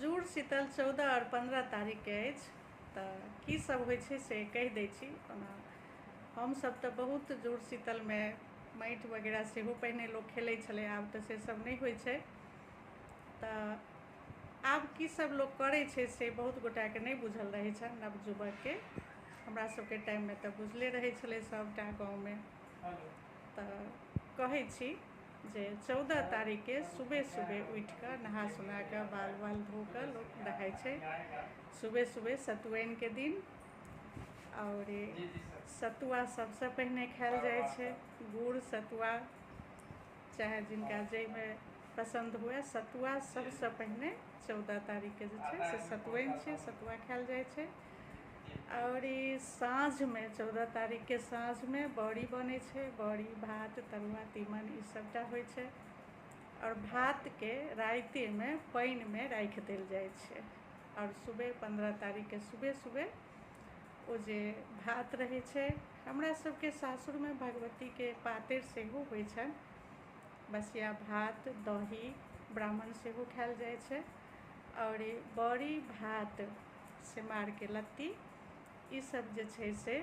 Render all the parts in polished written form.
जुड़ शीतल 14 और 15 तारीख के अछि तऽ की सब होइ छै से कहि दै छी। ओना हमसब तऽ बहुत जुड़ शीतल में माटि वगैरह सेहो पहिने लोक खेलै छलै, आब तऽ से सब नहि होइ छै। तऽ आब की सब लोक करै छै से बहुत गोटाके नहि बुझल रहै छनि नवयुवकके। हमरा सबके टाइममे तऽ बुझले रहै छलै सबटा गाँवमे। तऽ कहै छी जे 14 तारीख के सुबह सुबह उठि कऽ नहा सुना कऽ बाल बाल धो कऽ लोक नहाय छै। सुबह सुबह सतुआइन के दिन और सतुआ सबसे पहिने खायल जाइ छै। गुड़ सतुआ चाहे जिनका जाहिमे पसंद हुए, सतुआ सबसे पहिने 14 तारीख के जे छै से सतुआइन छै, सतुआ खायल जाइ छै। और साँझ में 14 तारीख के साँझ में बड़ी बनै छै, बड़ी भात तरुआ तीमन ई सबटा होइ छै। और भात के राइते में पानि में राखि देल जाइ छै। और सुबह 15 तारीख के सुबह सुबह ओ जे भात रहै छै, हमरा सबके सासुर में भगवती के पातरि सेहो होइ छनि। बसिया भात दही ब्राह्मण सेहो खायल जाइ छै। और बड़ी भात सेमार के लत्ती ई सब जे छै से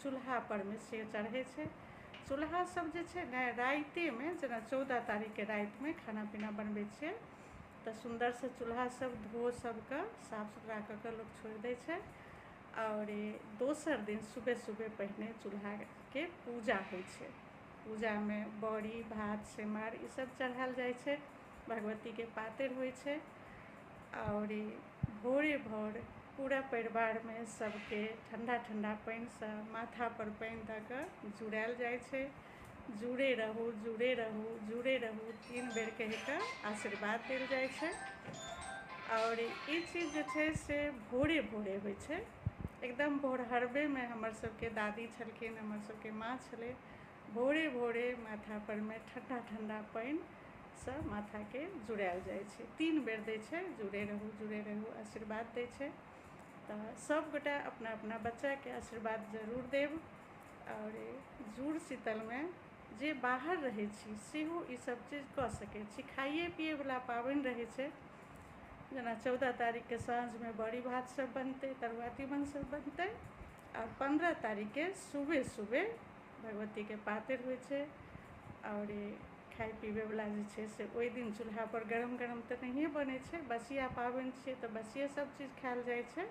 चूल्हा पर में से चढ़ै छै। चूल्हा सब जे छै ने राइते में, जेना 14 तारीख के राति में खाना पीना बनबै छियै तऽ सुंदर से चूल्हा सब धो सब कऽ साफ सुथरा कऽ कऽ लोक छोड़ि दै छै। और दोसर दिन सुबह सुबह पहिने चूल्हा के पूजा होइ छै। पूजा में बड़ी भात सेमार ई सब चढ़ायल जाइ छै, भगवती के पातरि होइ छै। और भोरे भोर पूरा परिवार में सबके ठंडा ठंडा पानि से माथा पर पानि दऽ कऽ जुड़ायल जाइ छै। जुड़े रहू जुड़े रहू जुड़े रहू 3 बेर कहि कऽ आशीर्वाद देल जाइ छै। और ई चीज जे छै से भोरे भोरे होइ छै, एकदम भोर हरबे में हमर सबके दादी छलखिन, हमर सबके माँ छलै, भोरे भोरे माथा पर में ठंडा ठंडा पानि से माथा के जुड़ायल जाइ छै। 3 बेर दै छै, जुड़े रहू आशीर्वाद दै छै। तऽ सब गोटा अपना अपना बच्चा के आशीर्वाद जरूर देब। और जुड़ शीतल में जे बाहर रहै छी सेहो ई सब चीज कऽ सकै छी। खाइए पिए वला पाबनि रहै छै, जेना 14 तारीख के साँझ में बड़ी भात सब बनतै, तरुआ तीमन सब बनतै। और 15 तारीख के सुबह सुबह भगवती के पातरि होइ छै। और खाइ पीबै वला जे छै से ओहि दिन चूल्हा पर गरम गरम तऽ नहिए बनै छै, बसिया पाबनि छियै तऽ बसिये सब चीज खायल जाइ छै।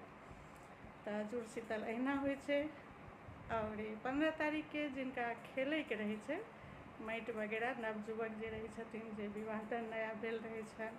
तऽ जुड़ शीतल अहिना होइ छै। और 15 तारीख के जिनका खेलै के रहै छै माटि वगैरह, नवयुवक जे रहै छथिन, जे विवाह नया भेल रहै छनि